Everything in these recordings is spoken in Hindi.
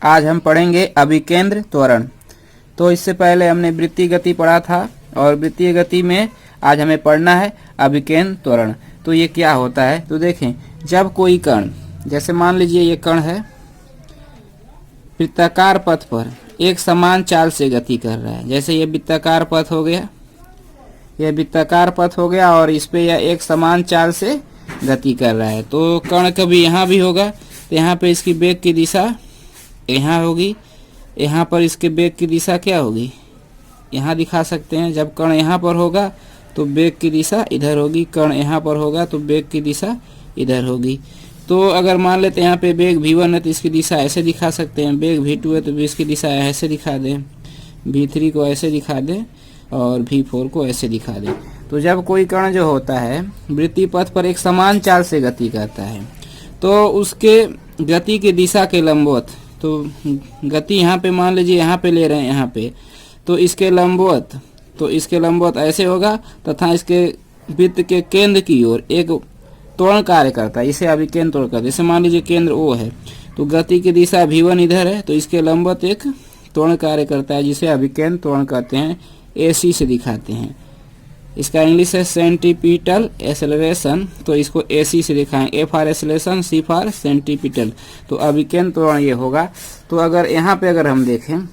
आज हम पढ़ेंगे अभिकेंद्र त्वरण। तो इससे पहले हमने वृत्तीय गति पढ़ा था और वृत्तीय गति में आज हमें पढ़ना है अभिकेंद्र त्वरण। तो ये क्या होता है, तो देखें, जब कोई कण, जैसे मान लीजिए ये कण है, वृत्ताकार पथ पर एक समान चाल से गति कर रहा है। जैसे ये वृत्ताकार पथ हो गया, यह वृत्ताकार पथ हो गया और इस पे यह एक समान चाल से गति कर रहा है। तो कण कभी यहाँ भी होगा तो यहाँ पे इसकी वेग की दिशा यहाँ होगी, यहाँ पर इसके वेग की दिशा क्या होगी, यहाँ दिखा सकते हैं। जब कण यहाँ पर होगा तो वेग की दिशा इधर होगी, कण यहाँ पर होगा तो वेग की दिशा इधर होगी। तो अगर मान लेते हैं यहाँ पे वेग v1 है तो इसकी दिशा ऐसे दिखा सकते हैं, वेग v2 है तो इसकी दिशा ऐसे दिखा दें, v3 को ऐसे दिखा दें और v4 को ऐसे दिखा दें। तो जब कोई कण जो होता है वृत्तीय पथ पर एक समान चाल से गति करता है तो उसके गति की दिशा के लंबवत, तो गति यहाँ पे मान लीजिए यहाँ पे ले रहे हैं यहाँ पे, तो इसके लंबवत ऐसे होगा तथा इसके वृत्त के केंद्र की ओर एक त्वरण कार्य करता है, इसे अभिकेंद्र त्वरण करते हैं। जैसे मान लीजिए केंद्र O है तो गति की दिशा v1 इधर है तो इसके लंबवत एक त्वरण कार्य करता है जिसे अभिकेंद्र त्वरण कहते हैं, AC से दिखाते हैं। इसका इंग्लिश है सेंटीपिटल एक्सेलरेशन, तो इसको AC से दिखाएं, A for acceleration, C for centripetal. तो अभिकेंद्र त्वरण ये होगा। तो अगर यहाँ पे अगर हम देखें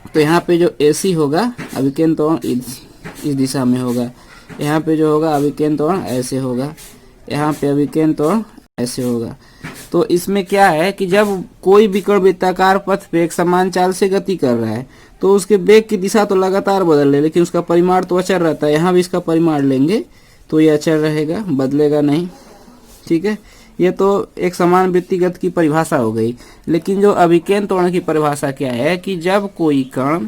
तो यहाँ पे जो AC होगा अभिकेंद्र त्वरण इस दिशा में होगा, यहाँ पे जो होगा अभिकेंद्र त्वरण ऐसे होगा, यहाँ पे अभिकेंद्र त्वरण ऐसे होगा। तो इसमें क्या है कि जब कोई भी कण वृत्ताकार पथ पे एक समान चाल से गति कर रहा है तो उसके वेग की दिशा तो लगातार बदल रही है लेकिन उसका परिमाण तो अचर रहता है। यहाँ भी इसका परिमाण लेंगे तो ये अचर रहेगा, बदलेगा नहीं, ठीक है। ये तो एक समान वृत्तीय गति की परिभाषा हो गई। लेकिन जो अभिकेंद्र त्वरण की परिभाषा क्या है कि जब कोई कण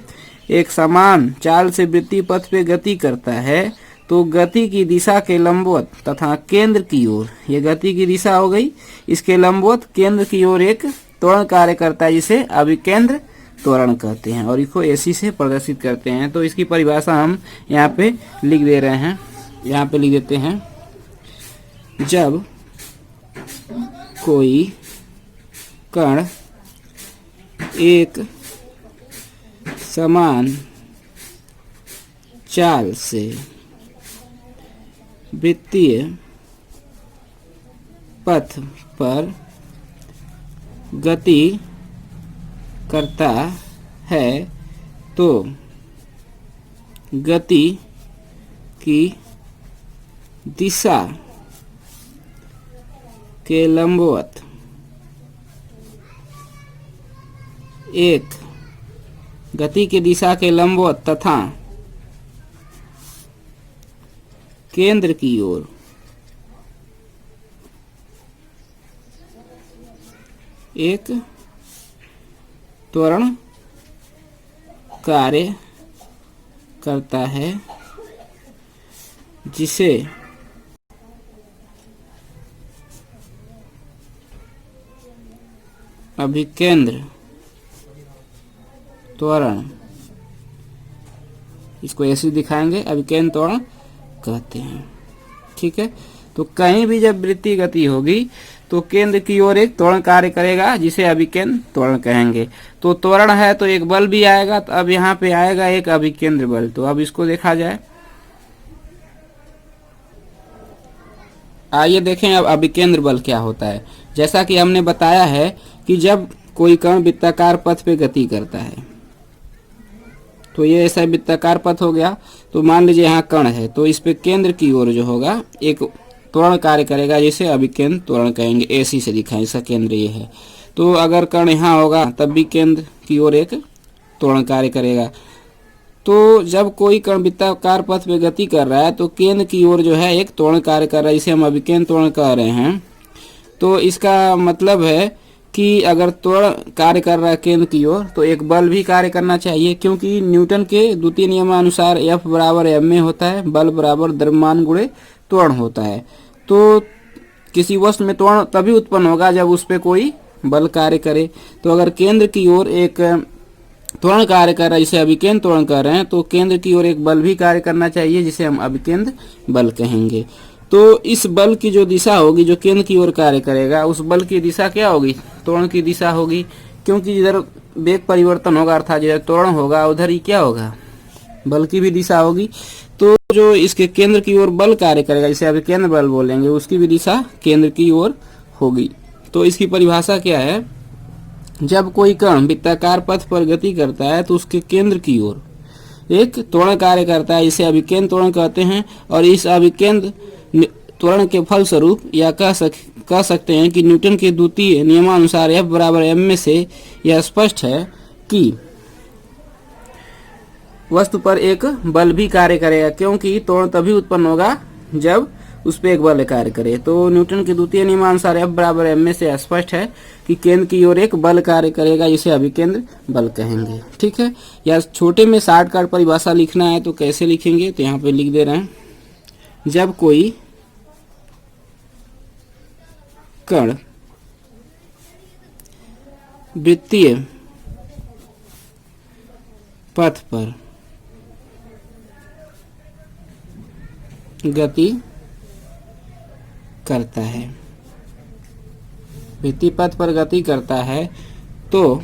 एक समान चाल से वृत्तीय पथ पे गति करता है तो गति की दिशा के लंबवत तथा केंद्र की ओर, ये गति की दिशा हो गई, इसके लंबवत केंद्र की ओर एक त्वरण कार्य करता है जिसे अभिकेंद्र त्वरण कहते हैं और इसको AC से प्रदर्शित करते हैं। तो इसकी परिभाषा हम यहाँ पे लिख दे रहे हैं, यहाँ पे लिख देते हैं। जब कोई कण एक समान चाल से वृत्तीय पथ पर गति करता है तो गति की दिशा के लंबवत एक गति की दिशा के लंबवत तथा केंद्र की ओर एक त्वरण कार्य करता है जिसे अभिकेंद्र त्वरण, इसको ऐसे दिखाएंगे, अभिकेंद्र त्वरण कहते हैं, ठीक है। तो कहीं भी जब वृत्तीय गति होगी तो केंद्र की ओर एक त्वरण कार्य करेगा जिसे अभिकेंद्र त्वरण कहेंगे। तो त्वरण है तो एक बल भी आएगा, तो अब यहाँ पे आएगा एक अभिकेंद्र बल। तो अब इसको देखा जाए, आइए देखें अब अभिकेंद्र बल क्या होता है। जैसा कि हमने बताया है कि जब कोई कण वृत्ताकार पथ पे गति करता है तो ये ऐसा वृत्ताकार पथ हो गया। तो मान लीजिए यहाँ कण है तो इस पे केंद्र की ओर जो होगा एक त्वरण कार्य करेगा जिसे अभिकेंद्र त्वरण कहेंगे, AC से दिखाएं, इसका केंद्र ये है। तो अगर कण यहाँ होगा तब भी केंद्र की ओर एक त्वरण कार्य करेगा। तो जब कोई कण वृत्ताकार पथ पे गति कर रहा है तो केंद्र की ओर जो है एक त्वरण कार्य कर रहा है जिसे हम अभिकेंद्र त्वरण कह रहे हैं। तो इसका मतलब है कि अगर त्वरण कार्य कर रहा है केंद्र की ओर तो एक बल भी कार्य करना चाहिए, क्योंकि न्यूटन के द्वितीय नियमानुसार F बराबर ma होता है, बल बराबर द्रव्यमान गुणे त्वरण होता है। तो किसी वस्तु में त्वरण तभी उत्पन्न होगा जब उस पर कोई बल कार्य करे। तो अगर केंद्र की ओर एक त्वरण कार्य कर रहा है जिसे अभिकेंद्र त्वरण कर रहे हैं तो केंद्र की ओर एक बल भी कार्य करना चाहिए जिसे हम अभिकेंद्र बल कहेंगे। तो इस बल की जो दिशा होगी जो केंद्र की ओर कार्य करेगा उस बल की दिशा क्या होगी, त्वरण की दिशा होगी। क्योंकि जिधर वेग परिवर्तन होगा अर्थात जिधर त्वरण होगा उधर ही क्या होगा, बल की भी दिशा होगी। तो जो इसके केंद्र की ओर बल कार्य करेगा, जिसे अभी केंद्र बल बोलेंगे, उसकी भी दिशा केंद्र की ओर होगी। तो इसकी परिभाषा क्या है, जब कोई कण वृत्ताकार पथ पर गति करता है तो उसके केंद्र की ओर एक त्वरण कार्य करता है, इसे अभिकेंद्र त्वरण कहते हैं। और इस अभिकेंद्र त्वरण के फलस्वरूप या कह सकते हैं कि न्यूटन के द्वितीय नियमानुसार F बराबर m में से यह स्पष्ट है कि वस्तु पर एक बल भी कार्य करेगा, क्योंकि त्वरण तभी उत्पन्न होगा जब उस पर एक बल कार्य करे। तो न्यूटन के द्वितीय नियमानुसार F बराबर m में से स्पष्ट है कि केंद्र की ओर एक बल कार्य करेगा, इसे अभिकेंद्र बल कहेंगे। ठीक है, या छोटे में शॉर्टकट परिभाषा लिखना है तो कैसे लिखेंगे, तो यहाँ पे लिख दे रहे हैं, जब कोई कण वृत्तीय पथ पर गति करता है, वृत्तीय पथ पर गति करता है, तो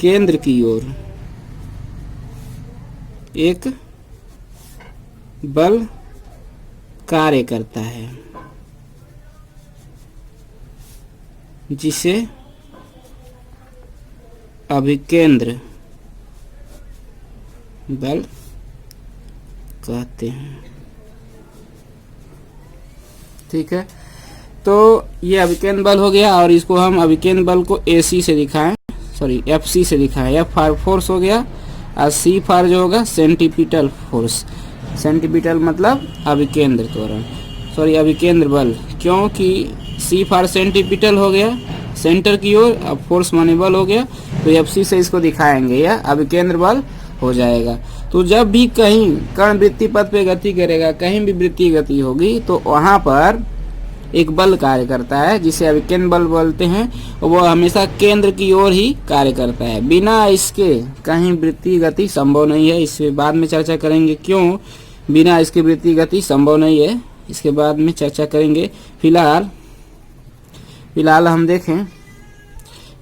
केंद्र की ओर एक बल कार्य करता है, जिसे अभिकेंद्र बल कहते हैं। ठीक है, तो ये अभिकेंद्र बल हो गया, और इसको हम अभिकेंद्र बल को AC से दिखाएं, सॉरी FC से दिखाएं। F फॉर फोर्स हो गया, और C फॉर जो होगा सेंटीपिटल फोर्स। सेंटीपिटल मतलब अभिकेंद्र त्वरण, सॉरी अभिकेंद्र बल, क्योंकि C फॉर सेंटीपिटल हो गया सेंटर की ओर, अब फोर्स माने बल हो गया, तो FC से इसको दिखाएंगे, यह अभिकेंद्र बल हो जाएगा। तो जब भी कहीं कण वृत्तीय पथ पे गति करेगा, कहीं भी वृत्तीय गति होगी, तो वहां पर एक बल कार्य करता है, जिसे अभिकेंद्र बल बोलते हैं। वह हमेशा केंद्र की ओर ही कार्य करता है, बिना इसके कहीं वृत्तीय गति संभव नहीं है। इसके बाद में चर्चा करेंगे क्यों बिना इसके वृत्तीय गति संभव नहीं है, इसके बाद में चर्चा करेंगे। फिलहाल हम देखें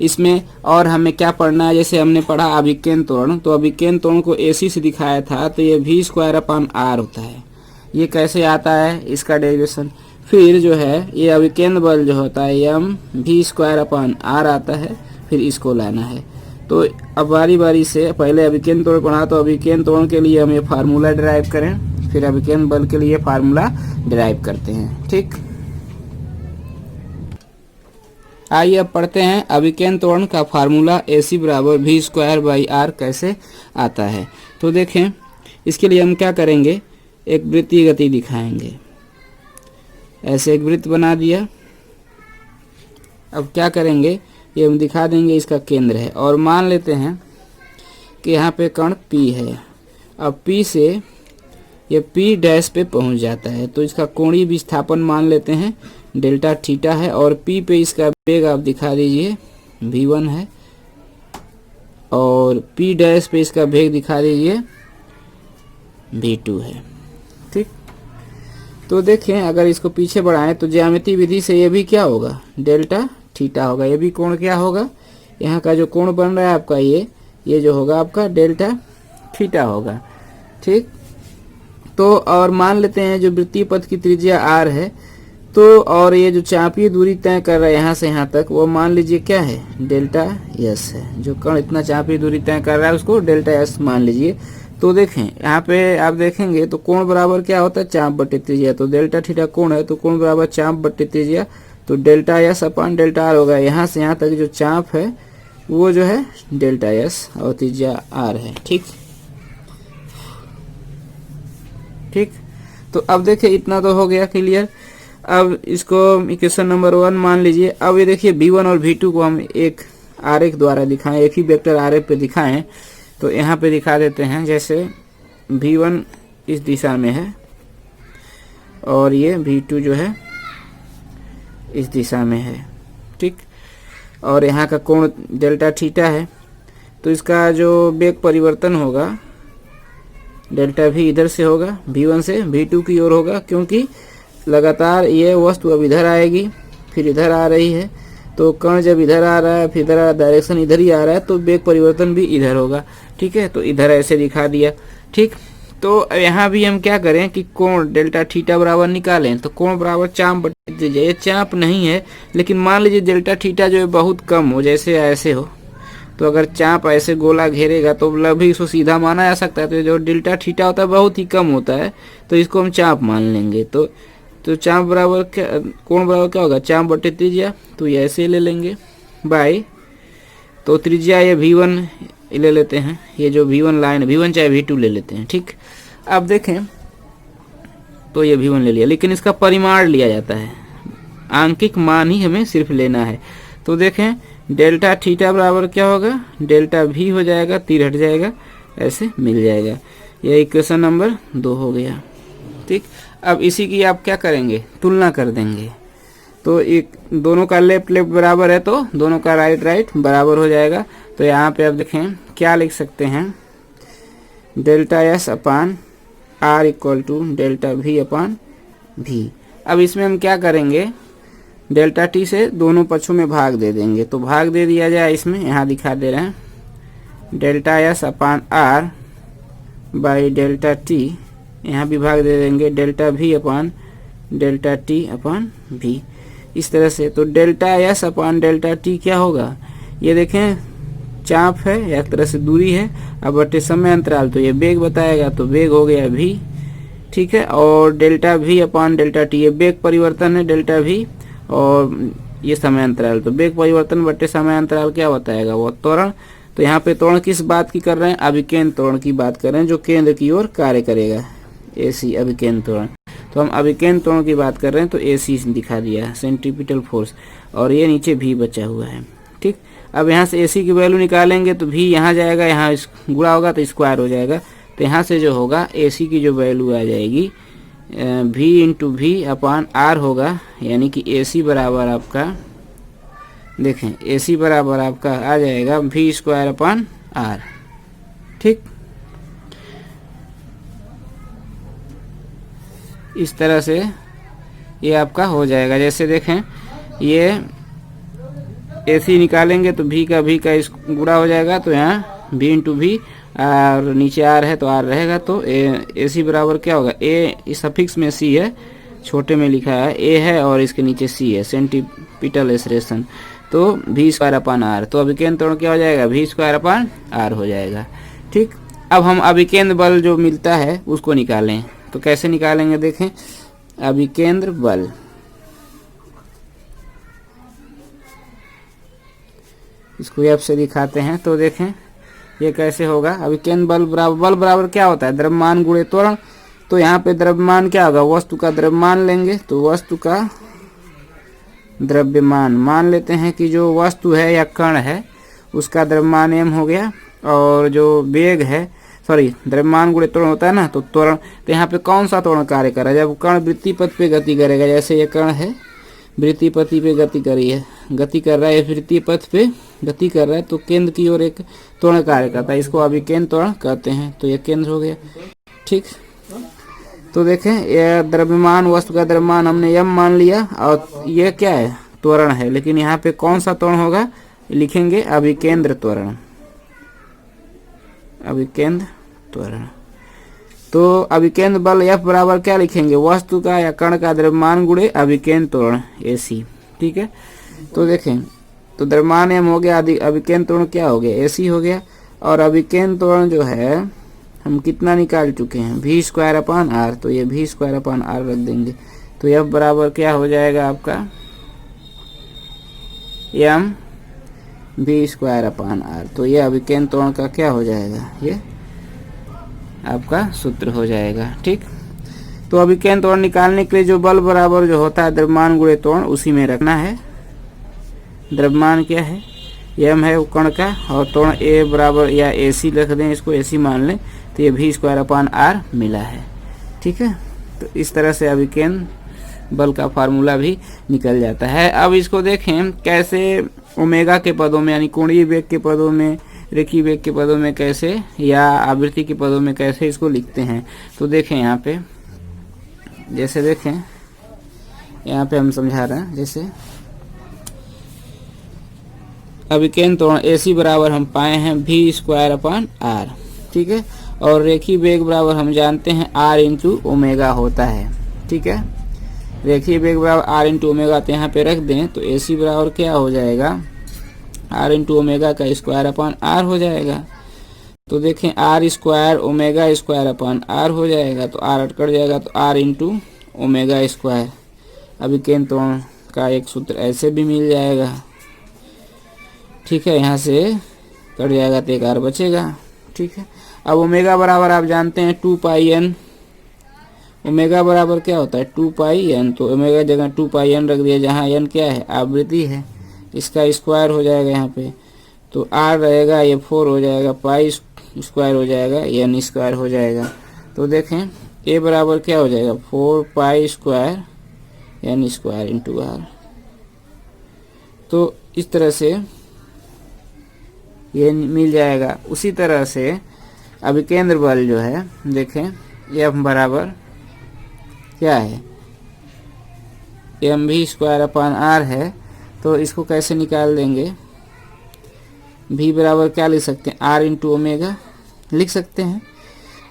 इसमें और हमें क्या पढ़ना है। जैसे हमने पढ़ा अभिकेंद्र त्वरण, तो अभिकेंद्र त्वरण को AC से दिखाया था, तो ये v²/r होता है। ये कैसे आता है, इसका डेरिवेशन। फिर जो है ये अभिकेंद्र बल जो होता है m v²/r आता है, फिर इसको लाना है। तो अब बारी बारी से पहले अभिकेंद्र त्वरण पढ़ा, तो अभिकेंद्र त्वरण के लिए हम ये फार्मूला डिराइव करें, फिर अभिकेंद्र बल के लिए फार्मूला डिराइव करते हैं। ठीक, आइए अब पढ़ते हैं अभिकेंद्र त्वरण का फार्मूला AC बराबर v²/r कैसे आता है। तो देखें, इसके लिए हम क्या करेंगे, एक वृत्तीय गति दिखाएंगे। ऐसे एक वृत्त बना दिया। अब क्या करेंगे, ये हम दिखा देंगे इसका केंद्र है, और मान लेते हैं कि यहाँ पे कण P है। अब P से ये P' पे पहुंच जाता है, तो इसका कोणीय विस्थापन मान लेते हैं डेल्टा थीटा है, और P पे इसका वेग आप दिखा दीजिए v1 है, और P' पे इसका वेग दिखा दीजिए v2 है। ठीक, तो देखें अगर इसको पीछे बढ़ाएं तो ज्यामितीय विधि से ये भी क्या होगा, डेल्टा थीटा होगा। ये भी कोण क्या होगा, यहाँ का जो कोण बन रहा है आपका ये जो होगा आपका डेल्टा थीटा होगा। ठीक, तो और मान लेते हैं जो वृत्तीय पथ की त्रिज्या r है, तो और ये जो चापीय दूरी तय कर रहा है यहाँ से यहाँ तक, वो मान लीजिए क्या है, डेल्टा s है। जो कण इतना चापीय दूरी तय कर रहा है उसको डेल्टा s मान लीजिए। तो देखें यहाँ पे आप देखेंगे तो कोण बराबर क्या होता है, चाप बटे त्रिज्या। तो डेल्टा थीटा कोण है, तो कोण बराबर चाप बटे त्रिज्या, तो delta s upon delta r होगा। यहाँ से यहाँ तक जो चाप है वो जो है डेल्टा s और त्रिज्या r है। ठीक, तो अब देखिए इतना तो हो गया क्लियर। अब इसको इक्वेशन नंबर 1 मान लीजिए। अब ये देखिए v1 और v2 को हम एक आरेख द्वारा दिखाएं, एक ही वेक्टर आरेख पे दिखाएं। तो यहाँ पे दिखा देते हैं, जैसे v1 इस दिशा में है और ये v2 जो है इस दिशा में है। ठीक, और यहाँ का कोण डेल्टा थीटा है, तो इसका जो वेग परिवर्तन होगा डेल्टा v इधर से होगा, v1 से v2 की ओर होगा, क्योंकि लगातार ये वस्तु अब इधर आएगी फिर इधर आ रही है, तो कण जब इधर आ रहा है, फिर इधर डायरेक्शन इधर ही आ रहा है, तो वेग परिवर्तन भी इधर होगा। ठीक है, तो इधर ऐसे दिखा दिया। ठीक, तो यहाँ भी हम क्या करें कि कोण डेल्टा थीटा बराबर निकालें, तो कोण बराबर चाप बटे त्रिज्या। ये चाप नहीं है, लेकिन मान लीजिए डेल्टा थीटा जो है बहुत कम हो, जैसे ऐसे हो, तो अगर चाप ऐसे गोला घेरेगा तो भी इसको सीधा माना जा सकता है। तो जो डेल्टा थीटा होता है बहुत ही कम होता है, तो इसको हम चाप मान लेंगे। तो चाप बराबर क्या, कोण बराबर क्या होगा, चाप बटे त्रिज्या। तो ये ऐसे ले लेंगे बाय, तो त्रिज्या ये V1 ले लेते हैं, ये जो V1 लाइन V1 चाहे V2 ले लेते हैं। ठीक, अब देखें तो ये V1 ले लिया, लेकिन इसका परिमाण लिया जाता है, आंकिक मान ही हमें सिर्फ लेना है। तो देखें डेल्टा थीटा बराबर क्या होगा, डेल्टा V हो जाएगा, तीर हट जाएगा, ऐसे मिल जाएगा। यह इक्वेशन नंबर 2 हो गया। ठीक, अब इसी की आप क्या करेंगे, तुलना कर देंगे। तो एक दोनों का लेफ्ट लेफ्ट बराबर है, तो दोनों का राइट राइट बराबर हो जाएगा। तो यहाँ पे आप देखें क्या लिख सकते हैं, delta S upon R equal to delta V upon V। अब इसमें हम क्या करेंगे, डेल्टा T से दोनों पक्षों में भाग दे देंगे। तो भाग दे दिया जाए, इसमें यहाँ दिखा दे रहे हैं, delta S upon R by delta T, यहाँ भी भाग दे देंगे डेल्टा V अपान डेल्टा T अपान V, इस तरह से। तो डेल्टा S अपान डेल्टा T क्या होगा, ये देखें चाप है, एक तरह से दूरी है, अब बटे समय अंतराल, तो ये वेग बताएगा, तो वेग हो गया V। ठीक है, और डेल्टा V अपान डेल्टा T, ये वेग परिवर्तन है डेल्टा V, और ये समय अंतराल, तो वेग परिवर्तन बटे समय अंतराल क्या बताएगा, वो त्वरण। तो यहाँ पे त्वरण किस बात की कर रहे हैं, अभिकेंद्र त्वरण की बात कर रहे हैं, जो केंद्र की ओर कार्य करेगा, AC अभिकेंद्र त्वरण। तो हम अभिकेंद्र त्वरण की बात कर रहे हैं, तो AC दिखा दिया, सेंट्रीपिटल फोर्स, और ये नीचे V बचा हुआ है। ठीक, अब यहाँ से AC की वैल्यू निकालेंगे, तो V यहाँ जाएगा, यहाँ गुणा होगा तो स्क्वायर हो जाएगा। तो यहाँ से जो होगा AC की जो वैल्यू आ जाएगी V इंटू V अपान R होगा, यानी कि AC बराबर आपका, देखें AC बराबर आपका आ जाएगा V स्क्वायर अपान R। ठीक, इस तरह से ये आपका हो जाएगा। जैसे देखें ये AC निकालेंगे तो V का गुणा हो जाएगा, तो यहाँ V इंटू V, और नीचे R है तो R रहेगा, तो AC बराबर क्या होगा, A इस सफिक्स में C है, छोटे में लिखा है A है, और इसके नीचे C है, सेंटीपिटल एक्सरेशन, तो V स्क्वायर अपान R। तो अभिकेंद्र त्वरण क्या हो जाएगा, V स्क्वायर अपान R हो जाएगा। ठीक, अब हम अभिकेंद्र बल जो मिलता है उसको निकालें, तो कैसे निकालेंगे, देखें अभिकेंद्र बल, इसको F से दिखाते हैं। तो देखें ये कैसे होगा, अभिकेंद्र बल बराबर क्या होता है, द्रव्यमान गुणे त्वरण। तो यहाँ पे द्रव्यमान क्या होगा, वस्तु का द्रव्यमान लेंगे, तो वस्तु का द्रव्यमान मान लेते हैं कि जो वस्तु है या कण है उसका द्रव्यमान m हो गया, और जो वेग है, सॉरी द्रव्यमान गुणे त्वरण होता है ना, तो त्वरण, तो यहाँ पे कौन सा त्वरण कार्य कर रहा है, जब कण वृत्तीय पथ पे गति करेगा, जैसे ये कण है वृत्तीय पथ पे गति कर रहा है, वृत्तीय पथ पे गति कर रहा है, तो केंद्र की ओर एक त्वरण कार्य करता है, इसको अभिकेंद्र त्वरण कहते हैं। तो ये केंद्र हो गया। ठीक, तो देखें ये द्रव्यमान, वस्तु का द्रव्यमान हमने m मान लिया, और ये क्या है, त्वरण है, लेकिन यहाँ पे कौन सा त्वरण होगा, लिखेंगे अभिकेंद्र त्वरण, अभिकेंद्र त्वरण। तो अभिकेंद्र बल F बराबर क्या लिखेंगे, वस्तु का या कण का द्रव्यमान गुणे अभिकेंद्र त्वरण AC। ठीक है, तो देखें तो द्रव्यमान m हो गया, अभिकेंद्र त्वरण क्या हो गया, AC हो गया, और अभिकेंद्र त्वरण जो है हम कितना निकाल चुके हैं, V स्क्वायर अपान R, तो ये V स्क्वायर अपान R रख देंगे। तो F बराबर क्या हो जाएगा आपका, m V square upon R। तो ये अभिकेंद्र त्वरण का क्या हो जाएगा, ये आपका सूत्र हो जाएगा। ठीक, तो अभिकेंद्र त्वरण निकालने के लिए जो बल बराबर जो होता है द्रव्यमान गुणे त्वरण, उसी में रखना है। द्रव्यमान क्या है, m है कण का, और त्वरण A बराबर या AC लिख दें, इसको AC मान लें, तो ये V स्क्वायर अपान R मिला है। ठीक है, तो इस तरह से अभिकेंद्र बल का फार्मूला भी निकल जाता है। अब इसको देखें कैसे ओमेगा के पदों में, यानी कोणीय वेग के पदों में, रेखीय वेग के पदों में कैसे, या आवृत्ति के पदों में कैसे इसको लिखते हैं। तो देखें यहाँ पे, जैसे देखें यहाँ पे हम समझा रहे हैं। जैसे अभिकेंद्र त्वरण AC बराबर हम पाए हैं v²/r, ठीक है। और रेखीय वेग बराबर हम जानते हैं r इंटू ओमेगा होता है, ठीक है। रेखीय वेग बराबर r इंटू ओमेगा, तो यहाँ पे रख दें तो AC बराबर क्या हो जाएगा, r इंटू ओमेगा का स्क्वायर/r हो जाएगा। तो देखें r² ओमेगा² हो जाएगा, तो r कट जाएगा, तो r इंटू ओमेगा²। अभिकेंद्र त्वरण का एक सूत्र ऐसे भी मिल जाएगा, ठीक है। यहाँ से कट जाएगा तो एक r बचेगा, ठीक है। अब ओमेगा बराबर आप जानते हैं 2πn, ओमेगा बराबर क्या होता है 2πn, तो ओमेगा जगह 2πn रख दिया, जहाँ n क्या है आवृत्ति है, इसका स्क्वायर हो जाएगा यहाँ पे, तो r रहेगा, ये 4 हो जाएगा, पाई स्क्वायर हो जाएगा, n स्क्वायर हो जाएगा। तो देखें a बराबर क्या हो जाएगा 4π² n स्क्वायर इंटू r। तो इस तरह से ये मिल जाएगा। उसी तरह से अभिकेंद्र बल जो है देखें F बराबर क्या है mv²/r है, तो इसको कैसे निकाल देंगे, v बराबर क्या लिख सकते हैं r इंटू ओमेगा लिख सकते हैं,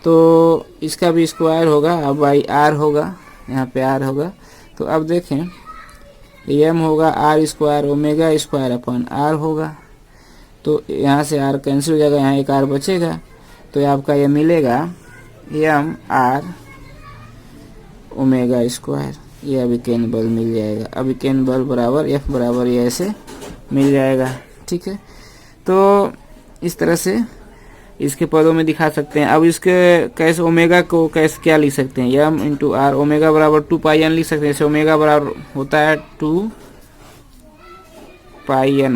तो इसका भी स्क्वायर होगा, अब बाई r होगा, यहाँ पे r होगा। तो अब देखें m होगा r² ओमेगा²/r होगा, तो यहाँ से r कैंसिल हो जाएगा, यहाँ एक r बचेगा, तो आपका ये मिलेगा m r ओमेगा²। ये अभिकेंद्र बल मिल जाएगा। अभिकेंद्र बल बराबर F बराबर ये ऐसे मिल जाएगा, ठीक है। तो इस तरह से इसके पदों में दिखा सकते हैं। अब इसके कैसे ओमेगा को कैसे क्या लिख सकते हैं, m इंटू r, ओमेगा बराबर 2πn लिख सकते हैं। जैसे ओमेगा बराबर होता है 2πn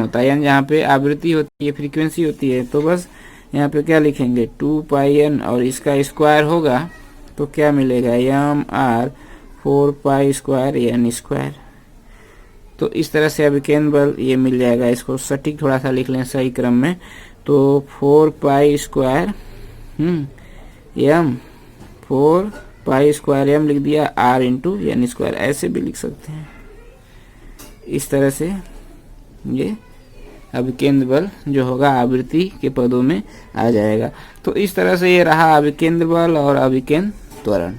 होता है, n जहाँ पे आवृत्ति होती है, फ्रीक्वेंसी होती है, तो बस यहाँ पे क्या लिखेंगे 2πn और इसका स्क्वायर होगा, तो क्या मिलेगा m r 4π² n²। तो इस तरह से अभिकेंद्र बल ये मिल जाएगा। इसको सटीक थोड़ा सा लिख लें सही क्रम में, तो 4π² m 4π² m लिख दिया, r इंटू n², ऐसे भी लिख सकते हैं। इस तरह से ये अभिकेंद्र बल जो होगा आवृत्ति के पदों में आ जाएगा। तो इस तरह से ये रहा अभिकेंद्र बल और अभिकेंद्र त्वरण।